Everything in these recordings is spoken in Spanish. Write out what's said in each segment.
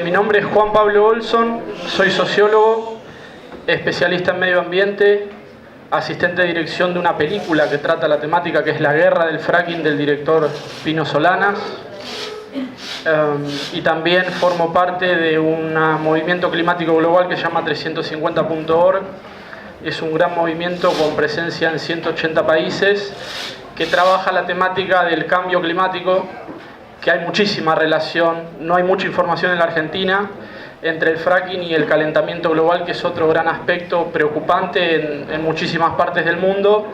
Mi nombre es Juan Pablo Olson, soy sociólogo, especialista en medio ambiente, asistente de dirección de una película que trata la temática que es La guerra del fracking del director Pino Solanas, y también formo parte de un movimiento climático global que se llama 350.org. Es un gran movimiento con presencia en 180 países que trabaja la temática del cambio climático, que hay muchísima relación, no hay mucha información en la Argentina, entre el fracking y el calentamiento global, que es otro gran aspecto preocupante en muchísimas partes del mundo.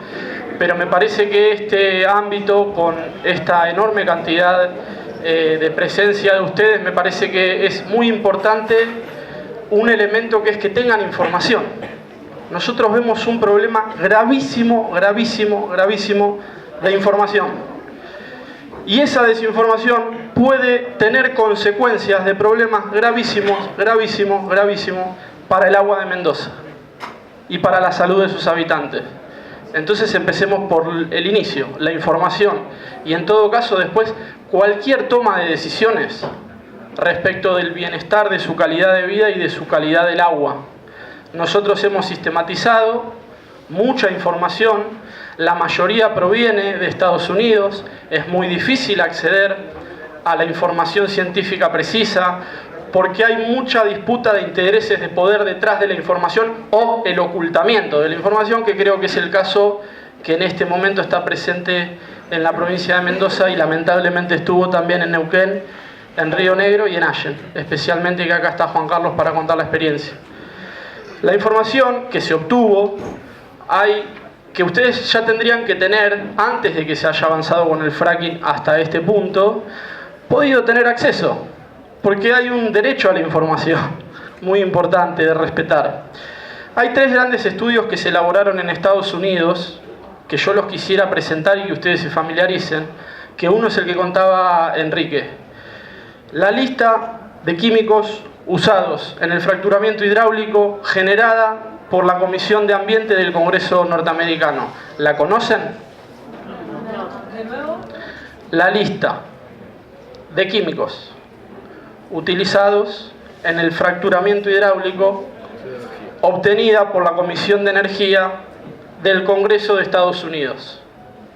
Pero me parece que este ámbito, con esta enorme cantidad de presencia de ustedes, me parece que es muy importante un elemento que es que tengan información. Nosotros vemos un problema gravísimo de información. Y esa desinformación puede tener consecuencias de problemas gravísimos para el agua de Mendoza y para la salud de sus habitantes. Entonces empecemos por el inicio, la información, y en todo caso después cualquier toma de decisiones respecto del bienestar, de su calidad de vida y de su calidad del agua. Nosotros hemos sistematizado mucha información. La mayoría proviene de Estados Unidos, es muy difícil acceder a la información científica precisa porque hay mucha disputa de intereses de poder detrás de la información o el ocultamiento de la información, que creo que es el caso que en este momento está presente en la provincia de Mendoza y lamentablemente estuvo también en Neuquén, en Río Negro y en Allen, especialmente, que acá está Juan Carlos para contar la experiencia. La información que se obtuvo que ustedes ya tendrían que tener, antes de que se haya avanzado con el fracking hasta este punto, podido tener acceso, porque hay un derecho a la información muy importante de respetar. Hay 3 grandes estudios que se elaboraron en Estados Unidos, que yo los quisiera presentar y que ustedes se familiaricen, que uno es el que contaba Enrique. La lista de químicos usados en el fracturamiento hidráulico generada por la Comisión de Ambiente del Congreso norteamericano. ¿La conocen? La lista de químicos utilizados en el fracturamiento hidráulico obtenida por la Comisión de Energía del Congreso de Estados Unidos.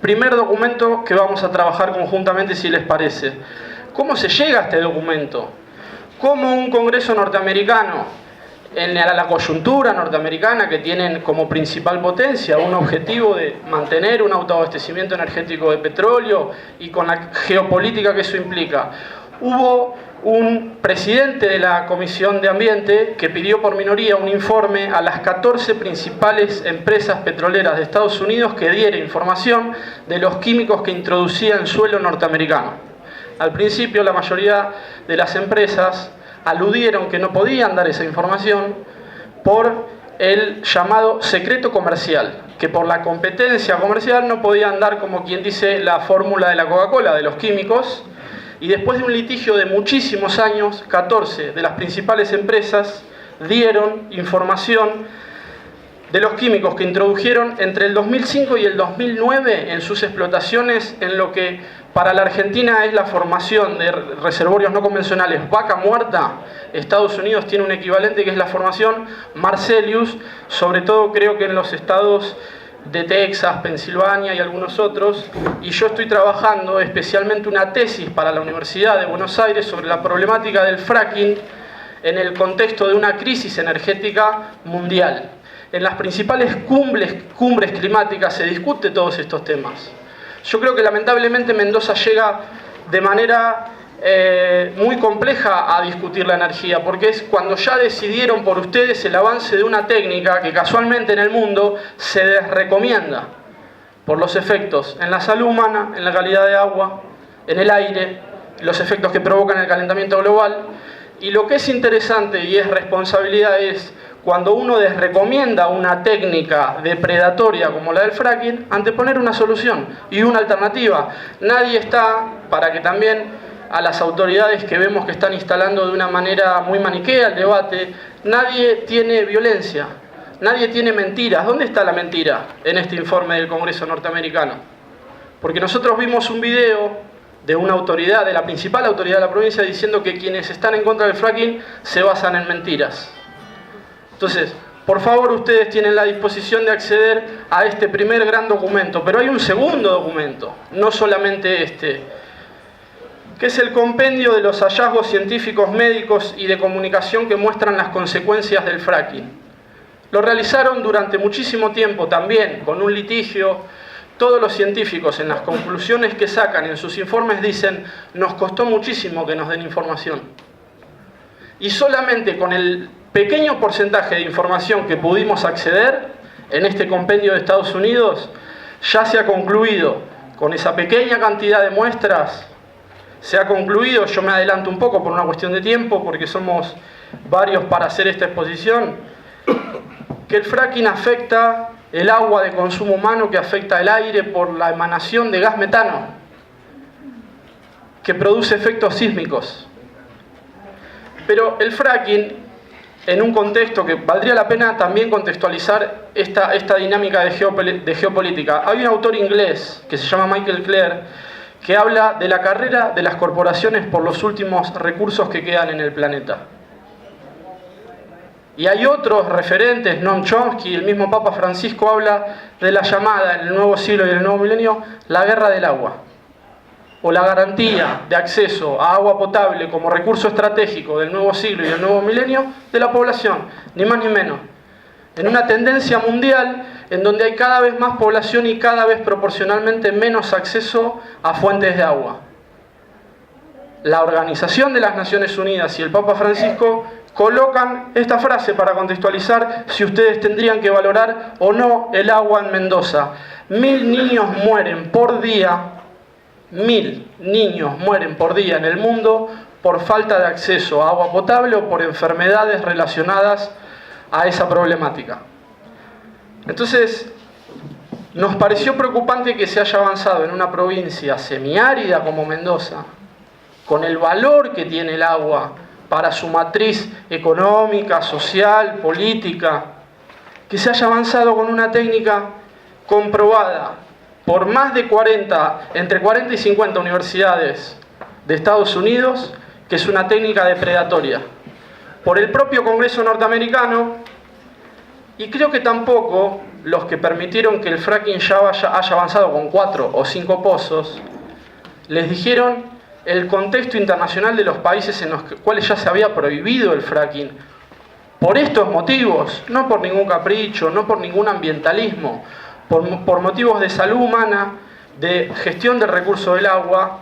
Primer documento que vamos a trabajar conjuntamente, si les parece. ¿Cómo se llega a este documento? ¿Cómo un Congreso norteamericano, en la coyuntura norteamericana, que tienen como principal potencia un objetivo de mantener un autoabastecimiento energético de petróleo y con la geopolítica que eso implica, hubo un presidente de la Comisión de Ambiente que pidió por minoría un informe a las 14 principales empresas petroleras de Estados Unidos que diera información de los químicos que introducía en suelo norteamericano? Al principio la mayoría de las empresas aludieron que no podían dar esa información por el llamado secreto comercial, que por la competencia comercial no podían dar, como quien dice, la fórmula de la Coca-Cola, de los químicos. Y después de un litigio de muchísimos años, 14 de las principales empresas dieron información de los químicos que introdujeron entre el 2005 y el 2009 en sus explotaciones, en lo que para la Argentina es la formación de reservorios no convencionales Vaca Muerta. Estados Unidos tiene un equivalente que es la formación Marcellus, sobre todo creo que en los estados de Texas, Pensilvania y algunos otros, y yo estoy trabajando especialmente una tesis para la Universidad de Buenos Aires sobre la problemática del fracking en el contexto de una crisis energética mundial. En las principales cumbres climáticas se discute todos estos temas. Yo creo que lamentablemente Mendoza llega de manera muy compleja a discutir la energía, porque es cuando ya decidieron por ustedes el avance de una técnica que casualmente en el mundo se desrecomienda por los efectos en la salud humana, en la calidad de agua, en el aire, los efectos que provocan el calentamiento global. Y lo que es interesante y es responsabilidad es cuando uno desrecomienda una técnica depredatoria como la del fracking, anteponer una solución y una alternativa. Nadie está, para que también a las autoridades que vemos que están instalando de una manera muy maniquea el debate, nadie tiene violencia, nadie tiene mentiras. ¿Dónde está la mentira en este informe del Congreso norteamericano? Porque nosotros vimos un video de una autoridad, de la principal autoridad de la provincia, diciendo que quienes están en contra del fracking se basan en mentiras. Entonces, por favor, ustedes tienen la disposición de acceder a este primer gran documento, pero hay un segundo documento, no solamente este, que es el compendio de los hallazgos científicos, médicos y de comunicación que muestran las consecuencias del fracking. Lo realizaron durante muchísimo tiempo también, con un litigio. Todos los científicos en las conclusiones que sacan en sus informes dicen: nos costó muchísimo que nos den información. Y solamente con el pequeño porcentaje de información que pudimos acceder en este compendio de Estados Unidos, ya se ha concluido, con esa pequeña cantidad de muestras, se ha concluido, yo me adelanto un poco por una cuestión de tiempo, porque somos varios para hacer esta exposición, que el fracking afecta el agua de consumo humano, que afecta el aire por la emanación de gas metano, que produce efectos sísmicos. Pero el fracking, en un contexto que valdría la pena también contextualizar esta dinámica de geopolítica. Hay un autor inglés que se llama Michael Clear, que habla de la carrera de las corporaciones por los últimos recursos que quedan en el planeta. Y hay otros referentes, Noam Chomsky, el mismo Papa Francisco habla de la llamada en el nuevo siglo y en el nuevo milenio, la guerra del agua, o la garantía de acceso a agua potable como recurso estratégico del nuevo siglo y del nuevo milenio de la población, ni más ni menos. En una tendencia mundial en donde hay cada vez más población y cada vez proporcionalmente menos acceso a fuentes de agua. La Organización de las Naciones Unidas y el Papa Francisco colocan esta frase para contextualizar si ustedes tendrían que valorar o no el agua en Mendoza. 1000 niños mueren por día, 1000 niños mueren por día en el mundo por falta de acceso a agua potable o por enfermedades relacionadas a esa problemática. Entonces, nos pareció preocupante que se haya avanzado en una provincia semiárida como Mendoza, con el valor que tiene el agua para su matriz económica, social, política, que se haya avanzado con una técnica comprobada por más de entre 40 y 50 universidades de Estados Unidos, que es una técnica depredatoria, por el propio Congreso norteamericano, y creo que tampoco los que permitieron que el fracking ya haya avanzado con 4 o 5 pozos, les dijeron el contexto internacional de los países en los cuales ya se había prohibido el fracking, por estos motivos, no por ningún capricho, no por ningún ambientalismo, por motivos de salud humana, de gestión del recurso del agua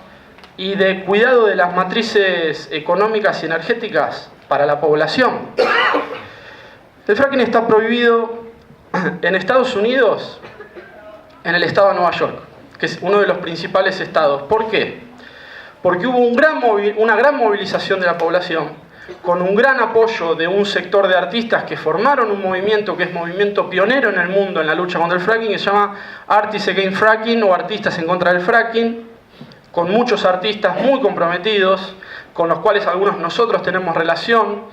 y de cuidado de las matrices económicas y energéticas para la población. El fracking está prohibido en Estados Unidos, en el estado de Nueva York, que es uno de los principales estados. ¿Por qué? Porque hubo una gran movilización de la población, con un gran apoyo de un sector de artistas que formaron un movimiento que es movimiento pionero en el mundo en la lucha contra el fracking, que se llama Artists Against Fracking o Artistas en contra del Fracking, con muchos artistas muy comprometidos, con los cuales algunos nosotros tenemos relación.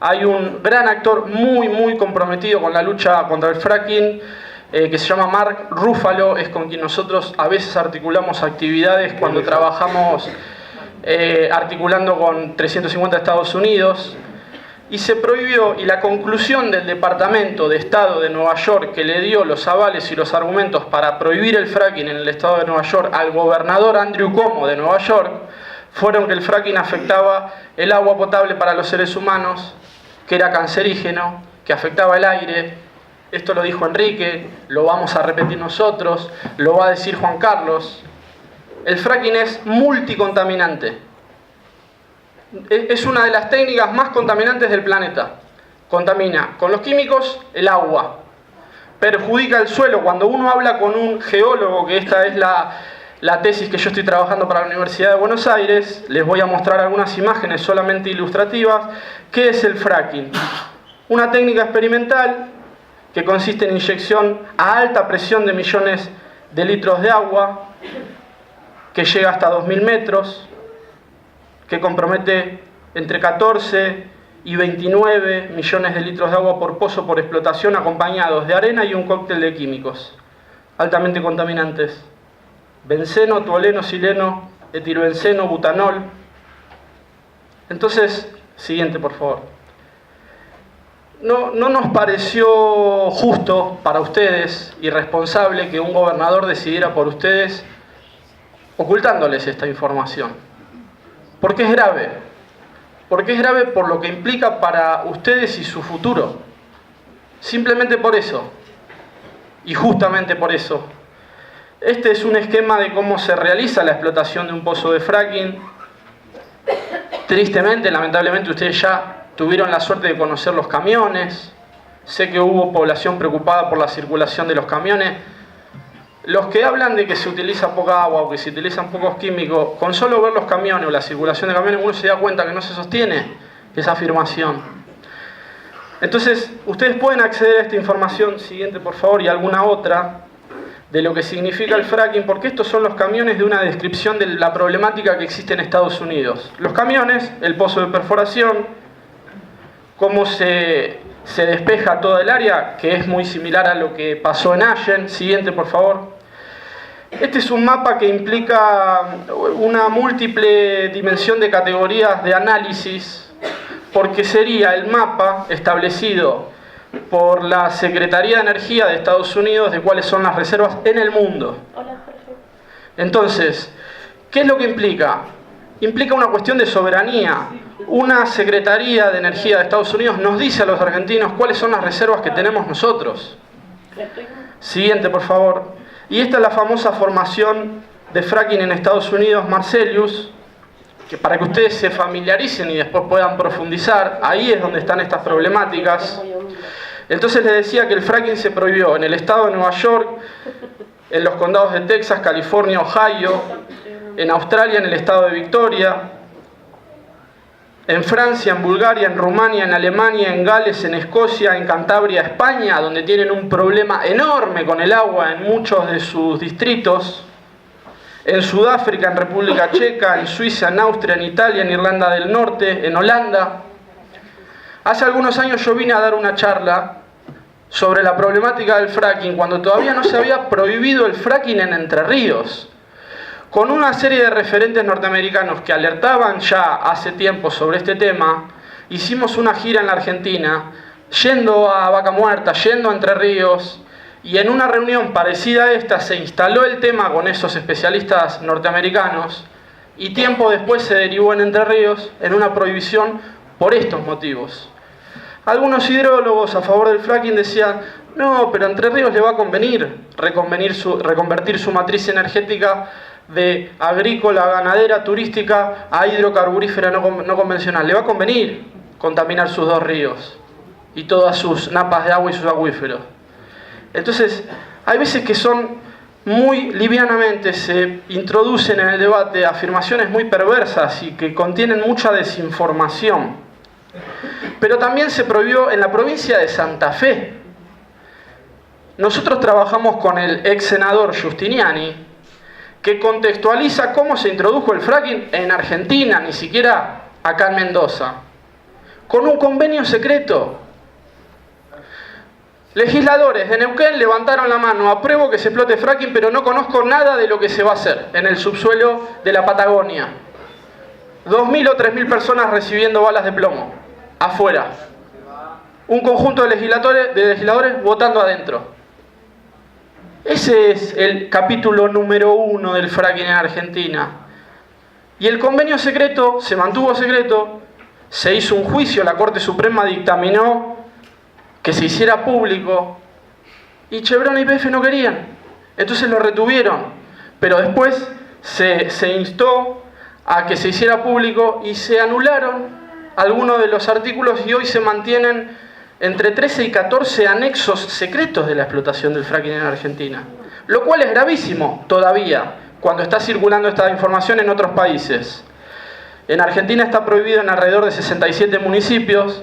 Hay un gran actor muy comprometido con la lucha contra el fracking, que se llama Mark Ruffalo, es con quien nosotros a veces articulamos actividades cuando trabajamos articulando con 350 Estados Unidos. Y se prohibió, y la conclusión del Departamento de Estado de Nueva York, que le dio los avales y los argumentos para prohibir el fracking en el estado de Nueva York al gobernador Andrew Cuomo de Nueva York, fueron que el fracking afectaba el agua potable para los seres humanos, que era cancerígeno, que afectaba el aire. Esto lo dijo Enrique, lo vamos a repetir nosotros, lo va a decir Juan Carlos. El fracking es multicontaminante. Es una de las técnicas más contaminantes del planeta. Contamina con los químicos el agua, perjudica el suelo. Cuando uno habla con un geólogo, que esta es la tesis que yo estoy trabajando para la Universidad de Buenos Aires, les voy a mostrar algunas imágenes solamente ilustrativas. ¿Qué es el fracking? Una técnica experimental que consiste en inyección a alta presión de millones de litros de agua, que llega hasta 2000 metros, que compromete entre 14 y 29 millones de litros de agua por pozo por explotación, acompañados de arena y un cóctel de químicos altamente contaminantes: benceno, tolueno, sileno, etilbenceno, butanol. Entonces, siguiente por favor. No nos pareció justo para ustedes y responsable que un gobernador decidiera por ustedes ocultándoles esta información. ¿Por qué es grave? Porque es grave por lo que implica para ustedes y su futuro. Simplemente por eso. Y justamente por eso. Este es un esquema de cómo se realiza la explotación de un pozo de fracking. Tristemente, lamentablemente, ustedes ya tuvieron la suerte de conocer los camiones. Sé que hubo población preocupada por la circulación de los camiones. Los que hablan de que se utiliza poca agua o que se utilizan pocos químicos, con solo ver los camiones o la circulación de camiones, uno se da cuenta que no se sostiene esa afirmación. Entonces, ustedes pueden acceder a esta información, siguiente por favor, y alguna otra, de lo que significa el fracking, porque estos son los camiones de una descripción de la problemática que existe en Estados Unidos. Los camiones, el pozo de perforación, cómo se despeja toda el área, que es muy similar a lo que pasó en Allen. Siguiente, por favor. Este es un mapa que implica una múltiple dimensión de categorías de análisis, porque sería el mapa establecido por la Secretaría de Energía de Estados Unidos de cuáles son las reservas en el mundo. Entonces, ¿qué es lo que implica? Implica una cuestión de soberanía. Una Secretaría de Energía de Estados Unidos nos dice a los argentinos cuáles son las reservas que tenemos nosotros. Siguiente, por favor. Y esta es la famosa formación de fracking en Estados Unidos, Marcellus, que para que ustedes se familiaricen y después puedan profundizar, ahí es donde están estas problemáticas. Entonces les decía que el fracking se prohibió en el estado de Nueva York, en los condados de Texas, California, Ohio, en Australia, en el estado de Victoria, en Francia, en Bulgaria, en Rumania, en Alemania, en Gales, en Escocia, en Cantabria, España, donde tienen un problema enorme con el agua en muchos de sus distritos, en Sudáfrica, en República Checa, en Suiza, en Austria, en Italia, en Irlanda del Norte, en Holanda. Hace algunos años yo vine a dar una charla sobre la problemática del fracking, cuando todavía no se había prohibido el fracking en Entre Ríos, con una serie de referentes norteamericanos que alertaban ya hace tiempo sobre este tema. Hicimos una gira en la Argentina, yendo a Vaca Muerta, yendo a Entre Ríos, y en una reunión parecida a esta se instaló el tema con esos especialistas norteamericanos, y tiempo después se derivó en Entre Ríos en una prohibición por estos motivos. Algunos hidrólogos a favor del fracking decían: no, pero a Entre Ríos le va a reconvertir su matriz energética de agrícola, ganadera, turística a hidrocarburífera no convencional. Le va a convenir contaminar sus dos ríos y todas sus napas de agua y sus acuíferos. Entonces, hay veces que son muy livianamente, se introducen en el debate afirmaciones muy perversas y que contienen mucha desinformación. Pero también se prohibió en la provincia de Santa Fe. Nosotros trabajamos con el ex senador Giustiniani, que contextualiza cómo se introdujo el fracking en Argentina, ni siquiera acá en Mendoza, con un convenio secreto. Legisladores de Neuquén levantaron la mano: apruebo que se explote fracking, pero no conozco nada de lo que se va a hacer en el subsuelo de la Patagonia. 2.000 o 3.000 personas recibiendo balas de plomo afuera. Un conjunto de legisladores votando adentro. Ese es el capítulo número 1 del fracking en Argentina. Y el convenio secreto se mantuvo secreto, se hizo un juicio, la Corte Suprema dictaminó que se hiciera público, y Chevron y YPF no querían, entonces lo retuvieron, pero después se instó a que se hiciera público y se anularon algunos de los artículos, y hoy se mantienen entre 13 y 14 anexos secretos de la explotación del fracking en Argentina, lo cual es gravísimo todavía cuando está circulando esta información en otros países. En Argentina está prohibido en alrededor de 67 municipios,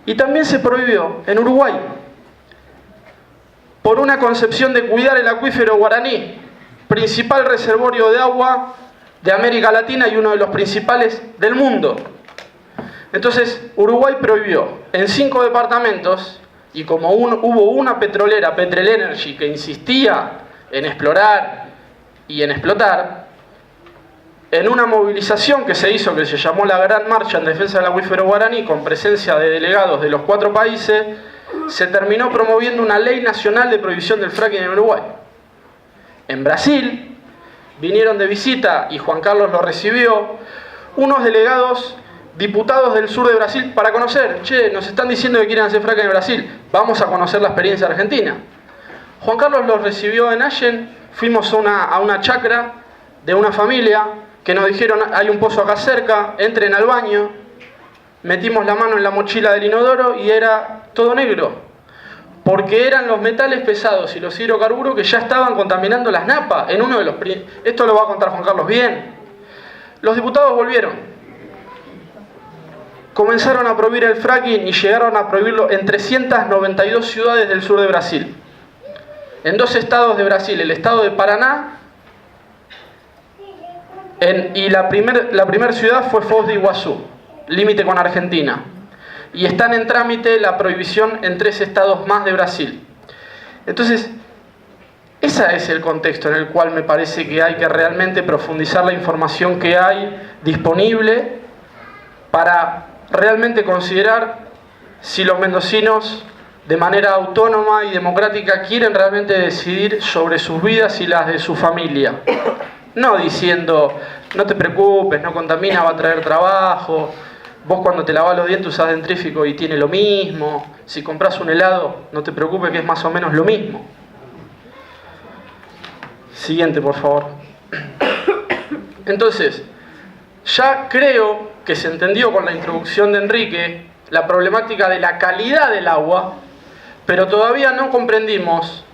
y también se prohibió en Uruguay por una concepción de cuidar el acuífero guaraní, principal reservorio de agua de América Latina y uno de los principales del mundo. Entonces Uruguay prohibió en 5 departamentos, y como hubo una petrolera, Petrel Energy, que insistía en explorar y en explotar, en una movilización que se hizo, que se llamó la Gran Marcha en Defensa del Acuífero Guaraní, con presencia de delegados de los 4 países, se terminó promoviendo una ley nacional de prohibición del fracking en Uruguay. En Brasil vinieron de visita, y Juan Carlos lo recibió, unos delegados diputados del sur de Brasil para conocer. Che, nos están diciendo que quieren hacer fracking en Brasil, vamos a conocer la experiencia argentina. Juan Carlos los recibió en Allen, fuimos a una chacra de una familia que nos dijeron: hay un pozo acá cerca, entren al baño. Metimos la mano en la mochila del inodoro y era todo negro, porque eran los metales pesados y los hidrocarburos que ya estaban contaminando las napas. Esto lo va a contar Juan Carlos bien. Los diputados volvieron, comenzaron a prohibir el fracking y llegaron a prohibirlo en 392 ciudades del sur de Brasil. En 2 estados de Brasil, el estado de Paraná, y la primera ciudad fue Foz de Iguazú, límite con Argentina. Y están en trámite la prohibición en 3 estados más de Brasil. Entonces, ese es el contexto en el cual me parece que hay que realmente profundizar la información que hay disponible para realmente considerar si los mendocinos, de manera autónoma y democrática, quieren realmente decidir sobre sus vidas y las de su familia. No diciendo: no te preocupes, no contamina, va a traer trabajo, vos cuando te lavas los dientes usás dentrífico y tiene lo mismo, si compras un helado, no te preocupes que es más o menos lo mismo. Siguiente, por favor. Entonces, ya creo que se entendió con la introducción de Enrique la problemática de la calidad del agua, pero todavía no comprendimos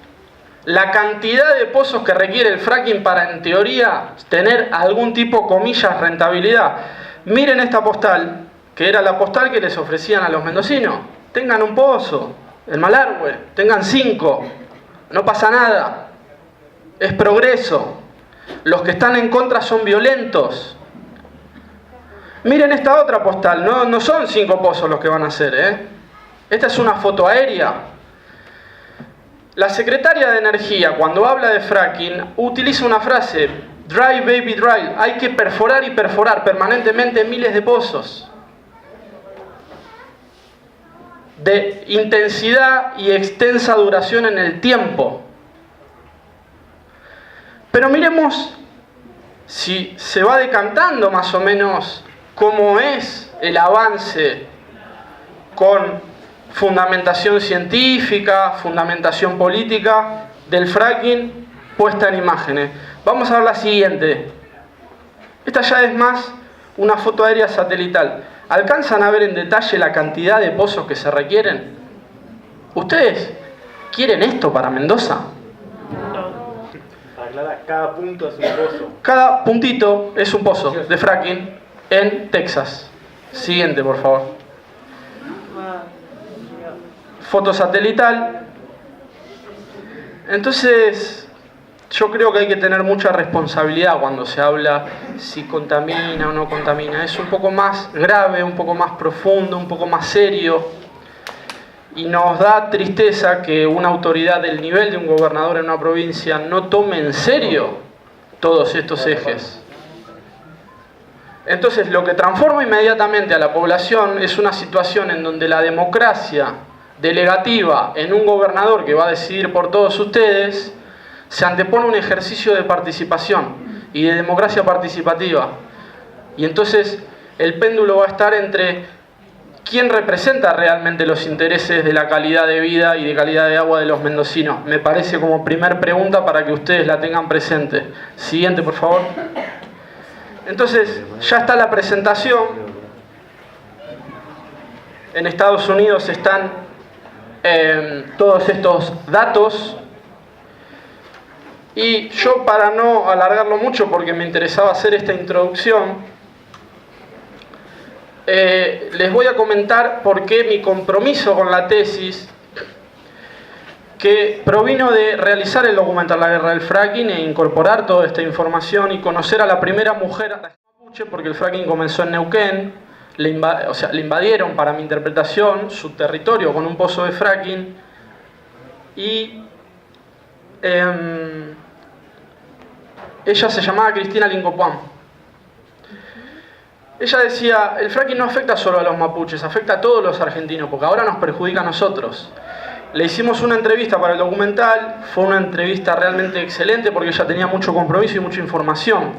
la cantidad de pozos que requiere el fracking para, en teoría, tener algún tipo, comillas, rentabilidad. Miren esta postal, que era la postal que les ofrecían a los mendocinos. Tengan un pozo, el Malargüe, tengan 5, no pasa nada, es progreso. Los que están en contra son violentos. Miren esta otra postal, no son 5 pozos los que van a hacer, Esta es una foto aérea. La secretaria de Energía, cuando habla de fracking, utiliza una frase: dry baby dry. Hay que perforar y perforar permanentemente miles de pozos de intensidad y extensa duración en el tiempo. Pero miremos si se va decantando más o menos cómo es el avance con fundamentación científica, fundamentación política del fracking puesta en imágenes. Vamos a ver la siguiente. Esta ya es más una foto aérea satelital. ¿Alcanzan a ver en detalle la cantidad de pozos que se requieren? ¿Ustedes quieren esto para Mendoza? Cada punto es un pozo. Cada puntito es un pozo de fracking en Texas. Siguiente, por favor. Foto satelital. Entonces, yo creo que hay que tener mucha responsabilidad cuando se habla si contamina o no contamina. Es un poco más grave, un poco más profundo, un poco más serio. Y nos da tristeza que una autoridad del nivel de un gobernador en una provincia no tome en serio todos estos ejes. Entonces, lo que transforma inmediatamente a la población es una situación en donde la democracia delegativa en un gobernador que va a decidir por todos ustedes se antepone un ejercicio de participación y de democracia participativa. Y entonces el péndulo va a estar entre quién representa realmente los intereses de la calidad de vida y de calidad de agua de los mendocinos. Me parece como primer pregunta para que ustedes la tengan presente. Siguiente, por favor. Entonces, ya está la presentación. En Estados Unidos están todos estos datos. Y yo, para no alargarlo mucho, porque me interesaba hacer esta introducción, les voy a comentar por qué mi compromiso con la tesis, que provino de realizar el documental La Guerra del Fracking e incorporar toda esta información y conocer a la primera mujer mapuche, porque el fracking comenzó en Neuquén. Le invadieron, para mi interpretación, su territorio con un pozo de fracking y ella se llamaba Cristina Lincopuán. ella decía, el fracking no afecta solo a los mapuches, afecta a todos los argentinos, porque ahora nos perjudica a nosotros. Le hicimos una entrevista para el documental, fue una entrevista realmente excelente porque ella tenía mucho compromiso y mucha información.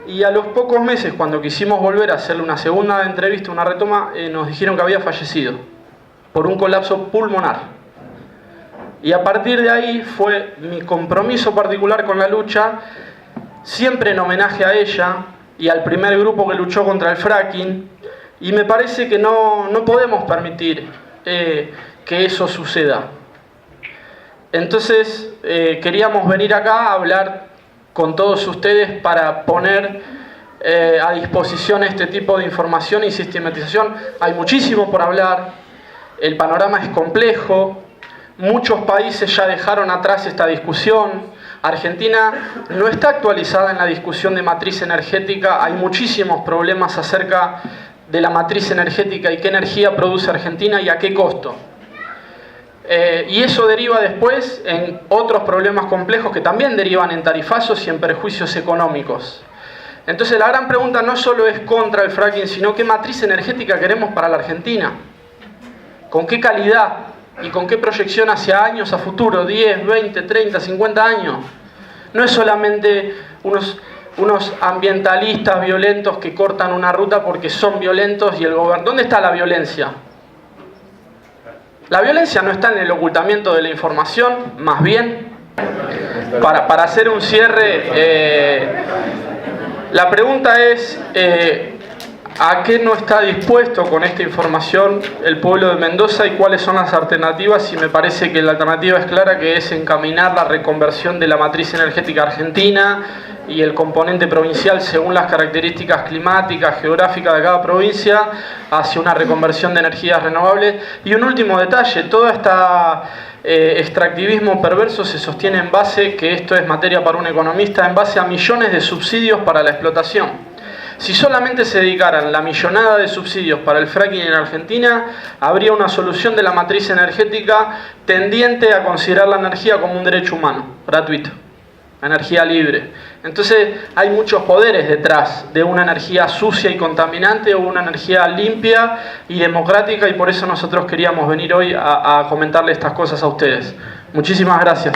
Y a los pocos meses, cuando quisimos volver a hacerle una segunda entrevista, una retoma, nos dijeron que había fallecido por un colapso pulmonar. Y a partir de ahí fue mi compromiso particular con la lucha, siempre en homenaje a ella y al primer grupo que luchó contra el fracking, y me parece que no podemos permitir que eso suceda. Entonces queríamos venir acá a hablar con todos ustedes para poner a disposición este tipo de información y sistematización. Hay muchísimo por hablar, el panorama es complejo, muchos países ya dejaron atrás esta discusión. Argentina no está actualizada en la discusión de matriz energética, hay muchísimos problemas acerca de la matriz energética y qué energía produce Argentina y a qué costo. Y eso deriva después en otros problemas complejos que también derivan en tarifazos y en perjuicios económicos. Entonces la gran pregunta no solo es contra el fracking, sino qué matriz energética queremos para la Argentina. ¿Con qué calidad y con qué proyección hacia años a futuro? 10, 20, 30, 50 años. No es solamente unos ambientalistas violentos que cortan una ruta porque son violentos y el gobierno... ¿Dónde está la violencia? La violencia no está en el ocultamiento de la información, más bien, para hacer un cierre, la pregunta es, ¿a qué no está dispuesto con esta información el pueblo de Mendoza y cuáles son las alternativas? Y me parece que la alternativa es clara, que es encaminar la reconversión de la matriz energética argentina y el componente provincial según las características climáticas, geográficas de cada provincia, hacia una reconversión de energías renovables. Y un último detalle, todo este extractivismo perverso se sostiene en base, que esto es materia para un economista, en base a millones de subsidios para la explotación. Si solamente se dedicaran la millonada de subsidios para el fracking en Argentina, habría una solución de la matriz energética tendiente a considerar la energía como un derecho humano, gratuito, energía libre. Entonces hay muchos poderes detrás de una energía sucia y contaminante o una energía limpia y democrática, y por eso nosotros queríamos venir hoy a comentarle estas cosas a ustedes. Muchísimas gracias.